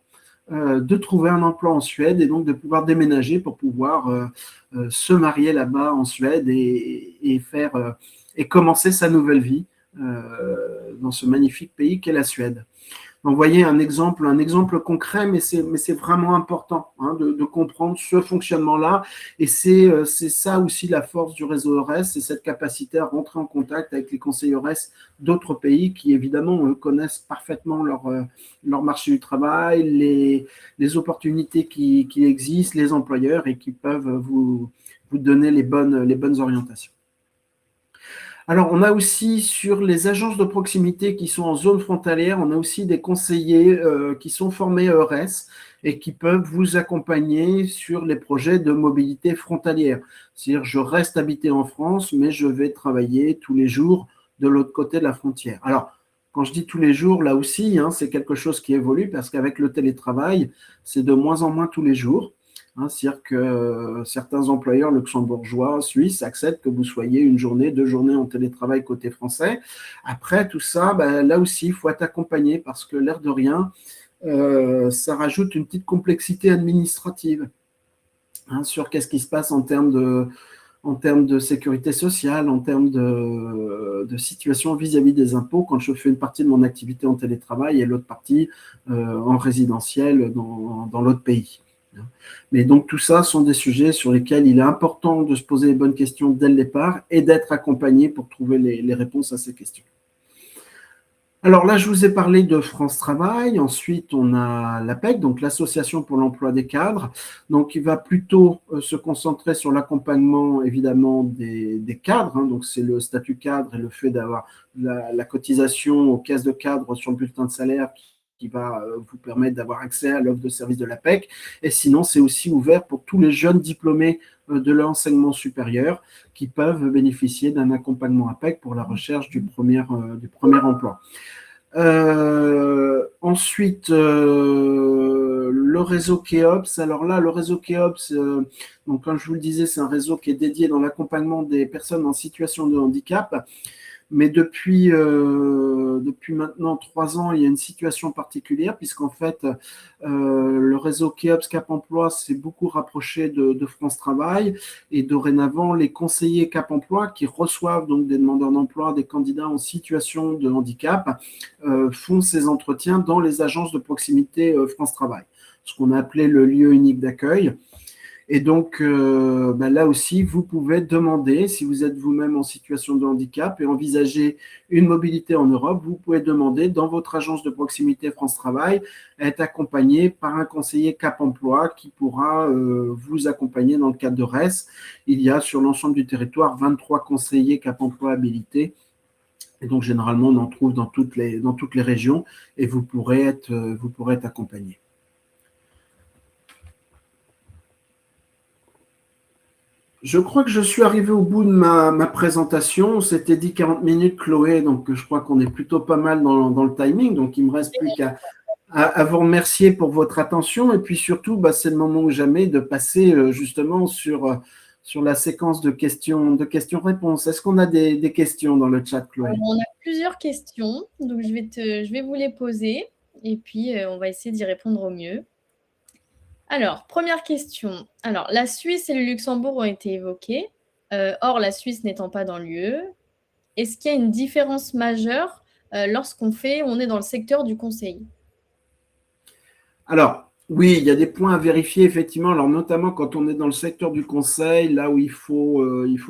de trouver un emploi en Suède et donc de pouvoir déménager pour pouvoir se marier là-bas en Suède et commencer sa nouvelle vie dans ce magnifique pays qu'est la Suède. Donc, vous voyez un exemple concret, mais c'est vraiment important de comprendre ce fonctionnement-là. Et c'est ça aussi la force du réseau EURES, c'est cette capacité à rentrer en contact avec les conseillers EURES d'autres pays qui, évidemment, connaissent parfaitement leur marché du travail, les opportunités qui existent, les employeurs et qui peuvent vous donner les bonnes orientations. Alors, on a aussi sur les agences de proximité qui sont en zone frontalière, on a aussi des conseillers qui sont formés à EURES et qui peuvent vous accompagner sur les projets de mobilité frontalière. C'est-à-dire, je reste habité en France, mais je vais travailler tous les jours de l'autre côté de la frontière. Alors, quand je dis tous les jours, là aussi, c'est quelque chose qui évolue parce qu'avec le télétravail, c'est de moins en moins tous les jours. C'est-à-dire que certains employeurs luxembourgeois, suisses acceptent que vous soyez 1 journée, 2 journées en télétravail côté français. Après, tout ça, là aussi, il faut être accompagné parce que l'air de rien, ça rajoute une petite complexité administrative sur qu'est-ce qui se passe en termes de sécurité sociale, en termes de situation vis-à-vis des impôts quand je fais une partie de mon activité en télétravail et l'autre partie en résidentiel dans l'autre pays. Mais donc, tout ça sont des sujets sur lesquels il est important de se poser les bonnes questions dès le départ et d'être accompagné pour trouver les réponses à ces questions. Alors là, je vous ai parlé de France Travail. Ensuite, on a l'APEC, donc l'Association pour l'emploi des cadres. Donc, il va plutôt se concentrer sur l'accompagnement, évidemment, des cadres. Donc, c'est le statut cadre et le fait d'avoir la cotisation aux caisses de cadres sur le bulletin de salaire qui va vous permettre d'avoir accès à l'offre de service de l'APEC. Et sinon, c'est aussi ouvert pour tous les jeunes diplômés de l'enseignement supérieur qui peuvent bénéficier d'un accompagnement APEC pour la recherche du premier emploi. Ensuite, le réseau KEOPS. Alors là, le réseau KEOPS, donc comme je vous le disais, c'est un réseau qui est dédié dans l'accompagnement des personnes en situation de handicap. Mais depuis maintenant 3 ans, il y a une situation particulière puisqu'en fait, le réseau KEOPS Cap Emploi s'est beaucoup rapproché de France Travail et dorénavant, les conseillers Cap Emploi qui reçoivent donc des demandeurs d'emploi, des candidats en situation de handicap, font ces entretiens dans les agences de proximité France Travail, ce qu'on a appelé le lieu unique d'accueil. Et donc, là aussi, vous pouvez demander, si vous êtes vous-même en situation de handicap et envisager une mobilité en Europe, vous pouvez demander dans votre agence de proximité France Travail à être accompagné par un conseiller Cap Emploi qui pourra vous accompagner dans le cadre de RES. Il y a sur l'ensemble du territoire 23 conseillers Cap Emploi habilités. Et donc, généralement, on en trouve dans toutes les régions et vous pourrez être accompagné. Je crois que je suis arrivé au bout de ma présentation. On s'était dit 40 minutes, Chloé, donc je crois qu'on est plutôt pas mal dans le timing. Donc, il ne me reste plus qu'à vous remercier pour votre attention. Et puis surtout, c'est le moment ou jamais de passer justement sur sur la séquence de questions-réponses. Est-ce qu'on a des questions dans le chat, Chloé? On a plusieurs questions, donc je vais vous les poser et puis on va essayer d'y répondre au mieux. Alors, première question. Alors, la Suisse et le Luxembourg ont été évoqués. Or, la Suisse n'étant pas dans l'UE, est-ce qu'il y a une différence majeure on est dans le secteur du conseil? Alors, oui, il y a des points à vérifier, effectivement. Alors, notamment quand on est dans le secteur du conseil, là où il faut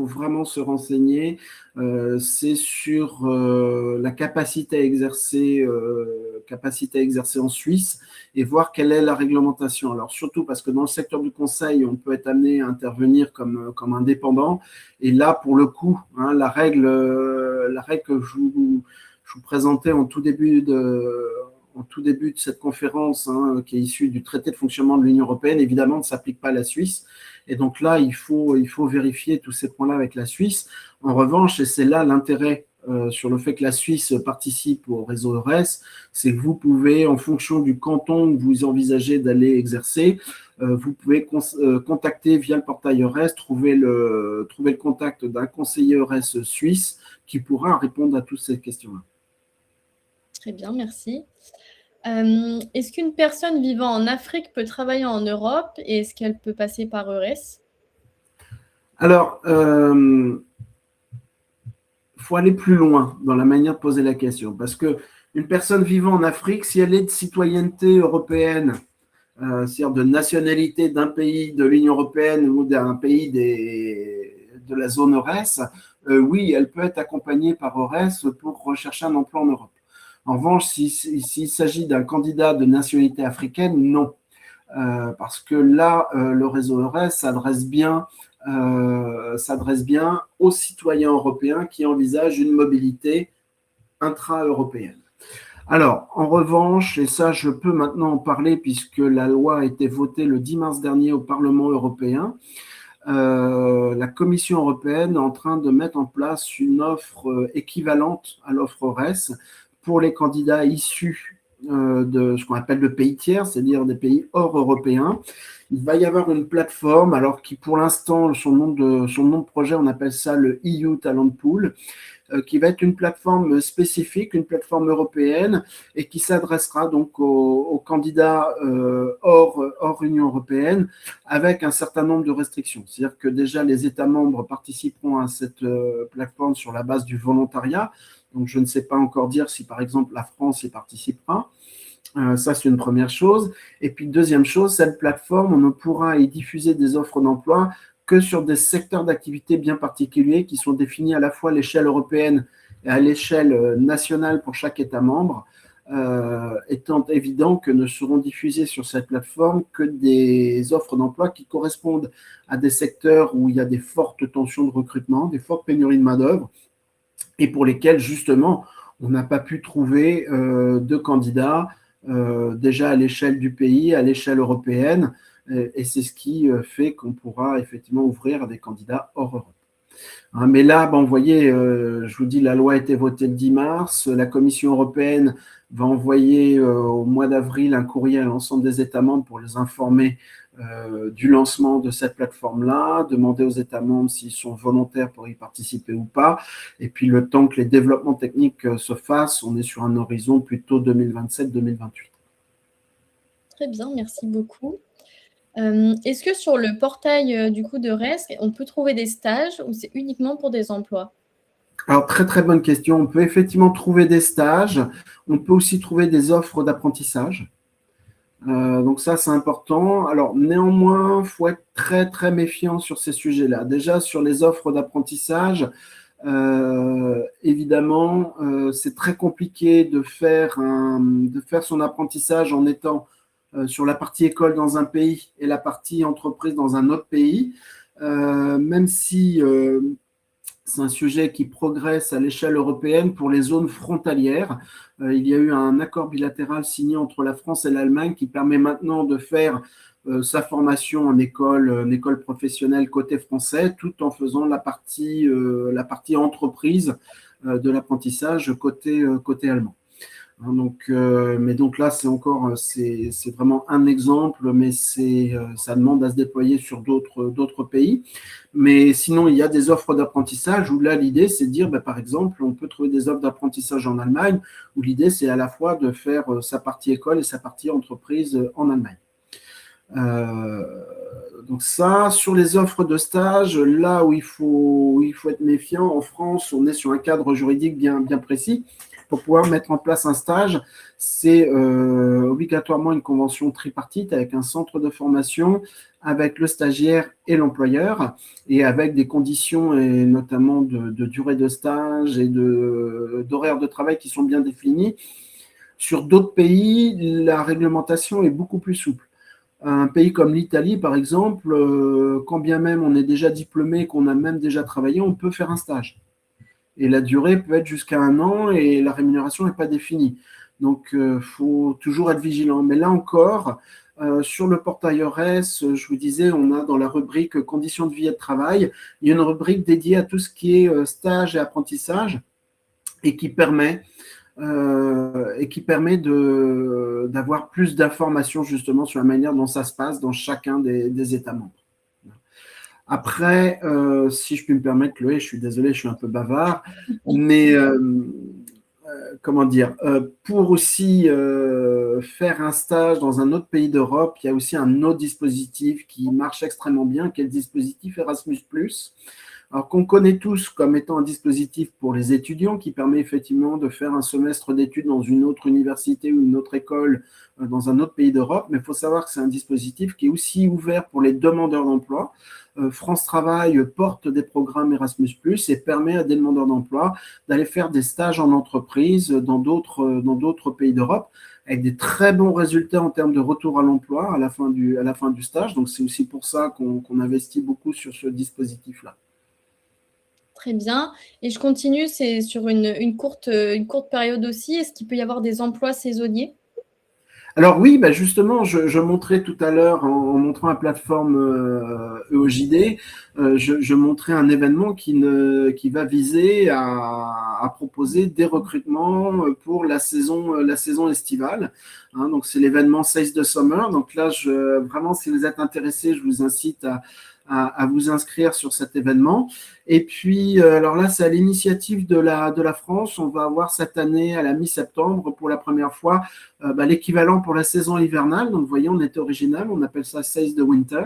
vraiment se renseigner, c'est sur la capacité à exercer en Suisse et voir quelle est la réglementation. Alors, surtout parce que dans le secteur du conseil, on peut être amené à intervenir comme indépendant. Et là, pour le coup, hein, la règle que je vous présentais en tout début de cette conférence, hein, qui est issue du traité de fonctionnement de l'Union européenne, évidemment, ne s'applique pas à la Suisse. Et donc là, il faut vérifier tous ces points-là avec la Suisse. En revanche, et c'est là l'intérêt sur le fait que la Suisse participe au réseau EURES, c'est que vous pouvez, en fonction du canton que vous envisagez d'aller exercer, vous pouvez contacter via le portail EURES, trouver le contact d'un conseiller EURES suisse qui pourra répondre à toutes ces questions-là. Très bien, merci. Est-ce qu'une personne vivant en Afrique peut travailler en Europe et est-ce qu'elle peut passer par EURES? Alors, faut aller plus loin dans la manière de poser la question, parce que une personne vivant en Afrique, si elle est de citoyenneté européenne, c'est-à-dire de nationalité d'un pays de l'Union européenne ou d'un pays de la zone EURES, oui, elle peut être accompagnée par EURES pour rechercher un emploi en Europe. En revanche, s'il s'agit d'un candidat de nationalité africaine, non. Parce que là, le réseau EURES s'adresse bien aux citoyens européens qui envisagent une mobilité intra-européenne. Alors, en revanche, et ça je peux maintenant en parler puisque la loi a été votée le 10 mars dernier au Parlement européen, la Commission européenne est en train de mettre en place une offre équivalente à l'offre EURES pour les candidats issus de ce qu'on appelle de pays tiers, c'est-à-dire des pays hors européens. Il va y avoir une plateforme, alors qui pour l'instant, son nom de projet, on appelle ça le EU Talent Pool, qui va être une plateforme spécifique, une plateforme européenne, et qui s'adressera donc aux candidats hors Union européenne, avec un certain nombre de restrictions. C'est-à-dire que déjà, les États membres participeront à cette plateforme sur la base du volontariat. Donc, je ne sais pas encore dire si, par exemple, la France y participera. Ça, c'est une première chose. Et puis, deuxième chose, cette plateforme, on ne pourra y diffuser des offres d'emploi que sur des secteurs d'activité bien particuliers qui sont définis à la fois à l'échelle européenne et à l'échelle nationale pour chaque État membre, étant évident que ne seront diffusées sur cette plateforme que des offres d'emploi qui correspondent à des secteurs où il y a des fortes tensions de recrutement, des fortes pénuries de main-d'œuvre, et pour lesquels, justement, on n'a pas pu trouver de candidats déjà à l'échelle du pays, à l'échelle européenne, et c'est ce qui fait qu'on pourra effectivement ouvrir à des candidats hors Europe. Hein, mais là, vous voyez, je vous dis, la loi a été votée le 10 mars, la Commission européenne va envoyer au mois d'avril un courrier à l'ensemble des États membres pour les informer du lancement de cette plateforme-là, demander aux États membres s'ils sont volontaires pour y participer ou pas. Et puis, le temps que les développements techniques se fassent, on est sur un horizon plutôt 2027-2028. Très bien, merci beaucoup. Est-ce que sur le portail du coup de RESC, on peut trouver des stages ou c'est uniquement pour des emplois? Alors, très très bonne question. On peut effectivement trouver des stages. On peut aussi trouver des offres d'apprentissage. Donc ça, c'est important. Alors néanmoins, il faut être très très méfiant sur ces sujets-là. Déjà, sur les offres d'apprentissage, évidemment, c'est très compliqué de faire son apprentissage en étant sur la partie école dans un pays et la partie entreprise dans un autre pays, même si c'est un sujet qui progresse à l'échelle européenne pour les zones frontalières. Il y a eu un accord bilatéral signé entre la France et l'Allemagne qui permet maintenant de faire sa formation en école professionnelle côté français, tout en faisant la partie entreprise de l'apprentissage côté allemand. Mais donc là, c'est vraiment un exemple, mais ça demande à se déployer sur d'autres pays. Mais sinon, il y a des offres d'apprentissage où là, l'idée, c'est de dire, par exemple, on peut trouver des offres d'apprentissage en Allemagne, où l'idée, c'est à la fois de faire sa partie école et sa partie entreprise en Allemagne. Donc ça, sur les offres de stage, là où il faut être méfiant, en France, on est sur un cadre juridique bien précis. Pour pouvoir mettre en place un stage, c'est obligatoirement une convention tripartite avec un centre de formation, avec le stagiaire et l'employeur, et avec des conditions, et notamment de durée de stage et d'horaire de travail qui sont bien définis. Sur d'autres pays, la réglementation est beaucoup plus souple. Un pays comme l'Italie, par exemple, quand bien même on est déjà diplômé, qu'on a même déjà travaillé, on peut faire un stage. Et la durée peut être jusqu'à 1 an et la rémunération n'est pas définie. Donc, il faut toujours être vigilant. Mais là encore, sur le portail EURES, je vous disais, on a dans la rubrique conditions de vie et de travail, il y a une rubrique dédiée à tout ce qui est stage et apprentissage et qui permet d'avoir plus d'informations justement sur la manière dont ça se passe dans chacun des États membres. Après, si je puis me permettre, Chloé, je suis désolé, je suis un peu bavard, mais comment dire, pour aussi faire un stage dans un autre pays d'Europe, il y a aussi un autre dispositif qui marche extrêmement bien, qui est le dispositif Erasmus+. Alors qu'on connaît tous comme étant un dispositif pour les étudiants qui permet effectivement de faire un semestre d'études dans une autre université ou une autre école dans un autre pays d'Europe, mais il faut savoir que c'est un dispositif qui est aussi ouvert pour les demandeurs d'emploi. France Travail porte des programmes Erasmus+, et permet à des demandeurs d'emploi d'aller faire des stages en entreprise dans d'autres pays d'Europe, avec des très bons résultats en termes de retour à l'emploi à la fin du stage. Donc c'est aussi pour ça qu'on investit beaucoup sur ce dispositif-là. Très bien. Et je continue, c'est sur une courte période aussi. Est-ce qu'il peut y avoir des emplois saisonniers? Alors oui, justement, je montrais tout à l'heure, en montrant la plateforme EOJD, je montrais un événement qui va viser à proposer des recrutements pour la saison estivale. Donc c'est l'événement Sales the Summer. Donc là, vraiment, si vous êtes intéressé, je vous incite à vous inscrire sur cet événement. Et puis, alors là, c'est à l'initiative de la France. On va avoir cette année, à la mi-septembre, pour la première fois, l'équivalent pour la saison hivernale. Donc, vous voyez, on était original, on appelle ça Sales the Winter.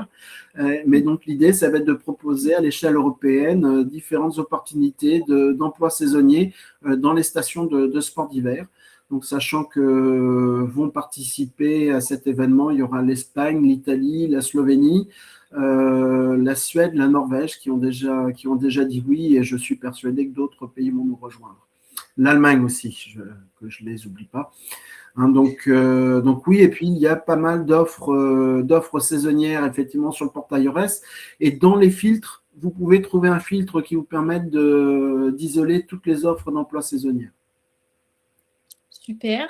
Mais donc, l'idée, ça va être de proposer à l'échelle européenne différentes opportunités d'emploi saisonnier dans les stations de sport d'hiver. Donc, sachant que vont participer à cet événement, il y aura l'Espagne, l'Italie, la Slovénie, la Suède, la Norvège qui ont déjà dit oui, et je suis persuadé que d'autres pays vont nous rejoindre. L'Allemagne aussi, que je ne les oublie pas. Donc oui, et puis il y a pas mal d'offres saisonnières effectivement sur le portail EURES, et dans les filtres, vous pouvez trouver un filtre qui vous permette d'isoler toutes les offres d'emploi saisonnières. Super.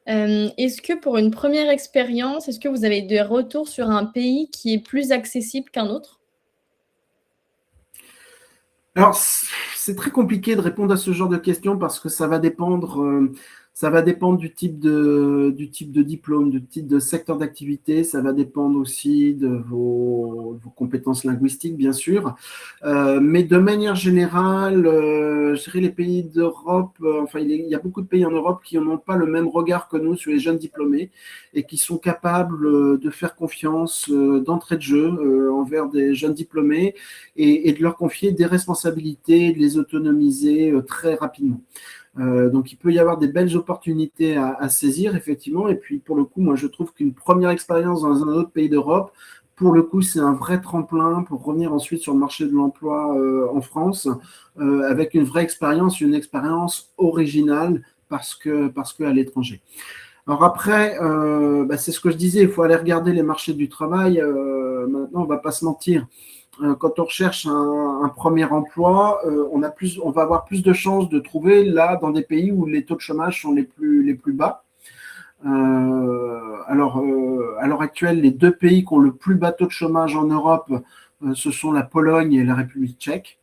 Est-ce que pour une première expérience, est-ce que vous avez des retours sur un pays qui est plus accessible qu'un autre? Alors, c'est très compliqué de répondre à ce genre de questions parce que ça va dépendre du type de diplôme, du type de secteur d'activité. Ça va dépendre aussi de vos compétences linguistiques, bien sûr. Mais de manière générale, je dirais les pays d'Europe, il y a beaucoup de pays en Europe qui n'ont pas le même regard que nous sur les jeunes diplômés et qui sont capables de faire confiance d'entrée de jeu envers des jeunes diplômés et de leur confier des responsabilités, de les autonomiser très rapidement. Donc, il peut y avoir des belles opportunités à saisir, effectivement. Et puis, pour le coup, moi, je trouve qu'une première expérience dans un autre pays d'Europe, pour le coup, c'est un vrai tremplin pour revenir ensuite sur le marché de l'emploi en France, avec une vraie expérience, une expérience originale parce que à l'étranger. Alors après, c'est ce que je disais, il faut aller regarder les marchés du travail. Maintenant, on ne va pas se mentir. Quand on recherche un premier emploi, on va avoir plus de chances de trouver là dans des pays où les taux de chômage sont les plus bas. Alors, à l'heure actuelle, les 2 pays qui ont le plus bas taux de chômage en Europe, ce sont la Pologne et la République tchèque.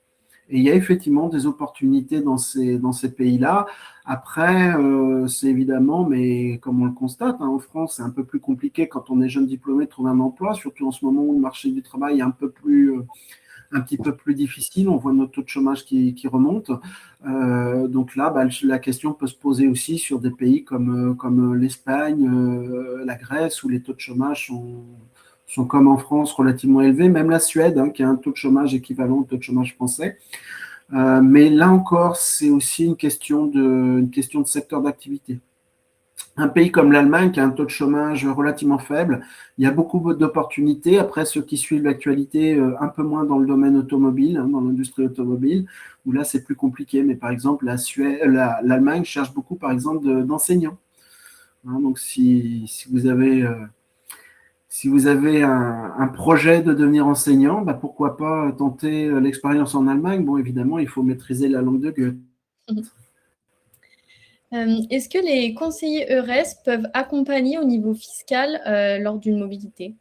Et il y a effectivement des opportunités dans ces pays-là. Après, c'est évidemment, mais comme on le constate, hein, en France, c'est un peu plus compliqué quand on est jeune diplômé de trouver un emploi, surtout en ce moment où le marché du travail est un petit peu plus difficile. On voit notre taux de chômage qui remonte. Donc là, bah, la question peut se poser aussi sur des pays comme l'Espagne, la Grèce, où les taux de chômage sont comme en France relativement élevés, même la Suède, hein, qui a un taux de chômage équivalent au taux de chômage français. Mais là encore, c'est aussi une question de secteur d'activité. Un pays comme l'Allemagne, qui a un taux de chômage relativement faible, il y a beaucoup d'opportunités. Après, ceux qui suivent l'actualité, un peu moins dans le domaine automobile, hein, dans l'industrie automobile, où là, c'est plus compliqué. Mais par exemple, l'Allemagne cherche beaucoup, par exemple, d'enseignants. Hein, donc, si vous avez un projet de devenir enseignant, bah, pourquoi pas tenter l'expérience en Allemagne. Bon, évidemment, il faut maîtriser la langue de Goethe. Est-ce que les conseillers EURES peuvent accompagner au niveau fiscal lors d'une mobilité?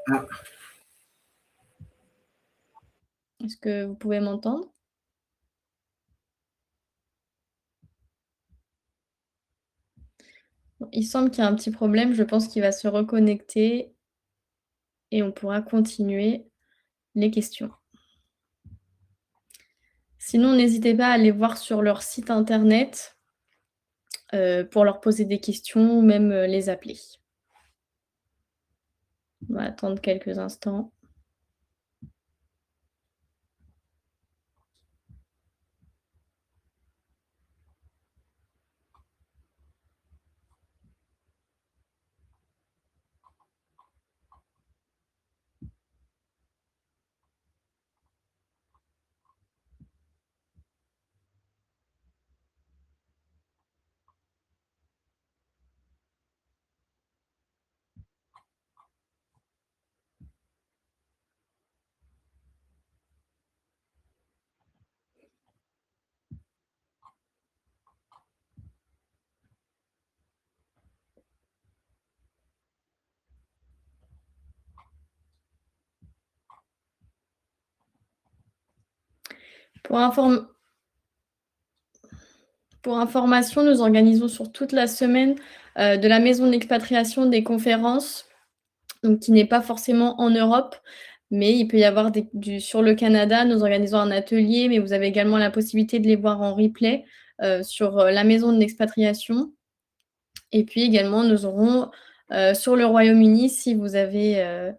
Ah, Est-ce que vous pouvez m'entendre? Bon, il semble qu'il y a un petit problème, je pense qu'il va se reconnecter et on pourra continuer les questions. Sinon, n'hésitez pas à aller voir sur leur site internet pour leur poser des questions ou même les appeler. On va attendre quelques instants. Pour information, nous organisons sur toute la semaine de la maison d'expatriation des conférences, donc qui n'est pas forcément en Europe, mais il peut y avoir sur le Canada, nous organisons un atelier, mais vous avez également la possibilité de les voir en replay sur la maison de l'expatriation. Et puis également, nous aurons sur le Royaume-Uni, si vous avez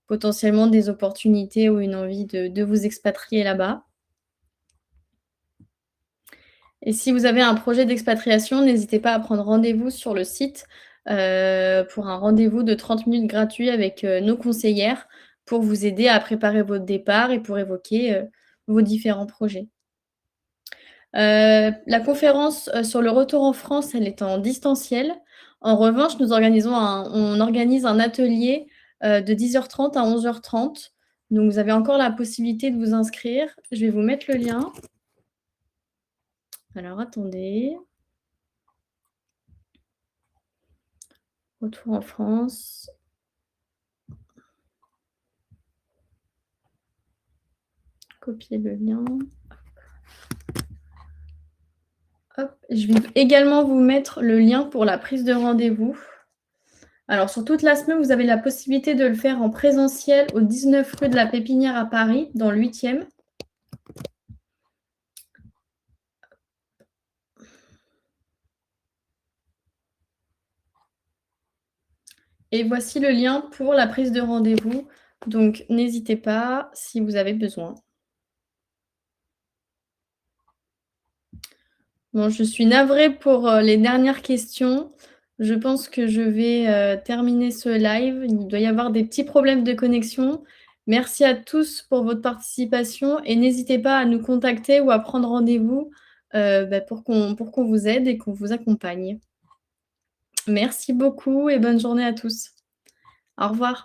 potentiellement des opportunités ou une envie de vous expatrier là-bas. Et si vous avez un projet d'expatriation, n'hésitez pas à prendre rendez-vous sur le site pour un rendez-vous de 30 minutes gratuit avec nos conseillères pour vous aider à préparer votre départ et pour évoquer vos différents projets. La conférence sur le retour en France, elle est en distanciel. En revanche, on organise un atelier de 10h30 à 11h30. Donc, vous avez encore la possibilité de vous inscrire. Je vais vous mettre le lien. Alors, attendez. Retour en France. Copier le lien. Hop. Je vais également vous mettre le lien pour la prise de rendez-vous. Alors, sur toute la semaine, vous avez la possibilité de le faire en présentiel au 19 rue de la Pépinière à Paris, dans le 8e. Et voici le lien pour la prise de rendez-vous. Donc, n'hésitez pas si vous avez besoin. Bon, je suis navrée pour les dernières questions. Je pense que je vais terminer ce live. Il doit y avoir des petits problèmes de connexion. Merci à tous pour votre participation et n'hésitez pas à nous contacter ou à prendre rendez-vous pour qu'on vous aide et qu'on vous accompagne. Merci beaucoup et bonne journée à tous. Au revoir.